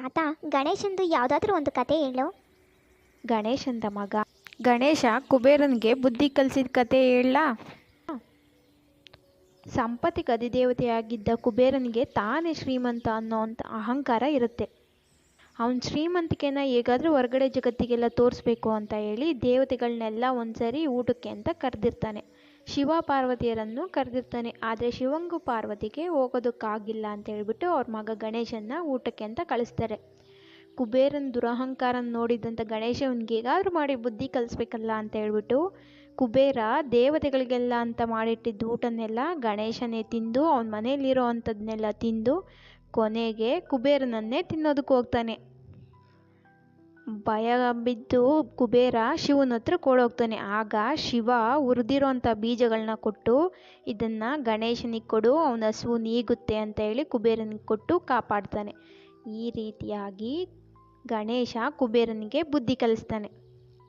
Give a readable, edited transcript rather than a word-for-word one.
ತಾತ, ಗಣೇಶಂದು ಯಾವುದಾದ್ರೂ ಒಂದು ಕತೆ ಹೇಳು. ಗಣೇಶಂದ ಮಗ ಗಣೇಶ ಕುಬೇರನಿಗೆ ಬುದ್ಧಿ ಕಲಿಸಿದ ಕತೆ ಹೇಳ. ಸಂಪತ್ತಿಗೆ ಅಧಿದೇವತೆಯಾಗಿದ್ದ ಕುಬೇರನಿಗೆ ತಾನೇ ಶ್ರೀಮಂತ ಅನ್ನೋಂಥ ಅಹಂಕಾರ ಇರುತ್ತೆ. ಅವನ ಶ್ರೀಮಂತಿಕೆನ ಹೇಗಾದರೂ ಹೊರಗಡೆ ಜಗತ್ತಿಗೆಲ್ಲ ತೋರಿಸ್ಬೇಕು ಅಂತ ಹೇಳಿ ದೇವತೆಗಳನ್ನೆಲ್ಲ ಒಂದ್ಸರಿ ಊಟಕ್ಕೆ ಅಂತ ಕರೆದಿರ್ತಾನೆ. ಶಿವ ಪಾರ್ವತಿಯರನ್ನು ಕರೆದಿರ್ತಾನೆ. ಆದರೆ ಶಿವಂಗೂ ಪಾರ್ವತಿಗೆ ಹೋಗೋದಕ್ಕಾಗಿಲ್ಲ ಅಂತ ಹೇಳ್ಬಿಟ್ಟು ಅವ್ರ ಮಗ ಗಣೇಶನ್ನ ಊಟಕ್ಕೆ ಅಂತ ಕಳಿಸ್ತಾರೆ. ಕುಬೇರನ ದುರಹಂಕಾರ ನೋಡಿದಂಥ ಗಣೇಶ ಅವನಿಗೆ ಹೇಗಾದ್ರೂ ಮಾಡಿ ಬುದ್ಧಿ ಕಲಿಸ್ಬೇಕಲ್ಲ ಅಂತ ಹೇಳ್ಬಿಟ್ಟು ಕುಬೇರ ದೇವತೆಗಳಿಗೆಲ್ಲ ಅಂತ ಮಾಡಿಟ್ಟಿದ್ದ ಊಟನೆಲ್ಲ ಗಣೇಶನೇ ತಿಂದು ಅವನ ಮನೇಲಿರೋ ಅಂಥದ್ದನ್ನೆಲ್ಲ ತಿಂದು ಕೊನೆಗೆ ಕುಬೇರನನ್ನೇ ತಿನ್ನೋದಕ್ಕೆ ಹೋಗ್ತಾನೆ. ಭಯ ಬಿದ್ದು ಕುಬೇರ ಶಿವನ ಹತ್ರ ಕೊಡೋಗ್ತಾನೆ. ಆಗ ಶಿವ ಹುರಿದಿರೋಂಥ ಬೀಜಗಳನ್ನ ಕೊಟ್ಟು ಇದನ್ನು ಗಣೇಶನಿಗೆ ಕೊಡು, ಅವನ ಹಸುವು ನೀಗುತ್ತೆ ಅಂತ ಹೇಳಿ ಕುಬೇರನಿಗೆ ಕೊಟ್ಟು ಕಾಪಾಡ್ತಾನೆ. ಈ ರೀತಿಯಾಗಿ ಗಣೇಶ ಕುಬೇರನಿಗೆ ಬುದ್ಧಿ ಕಲಿಸ್ತಾನೆ.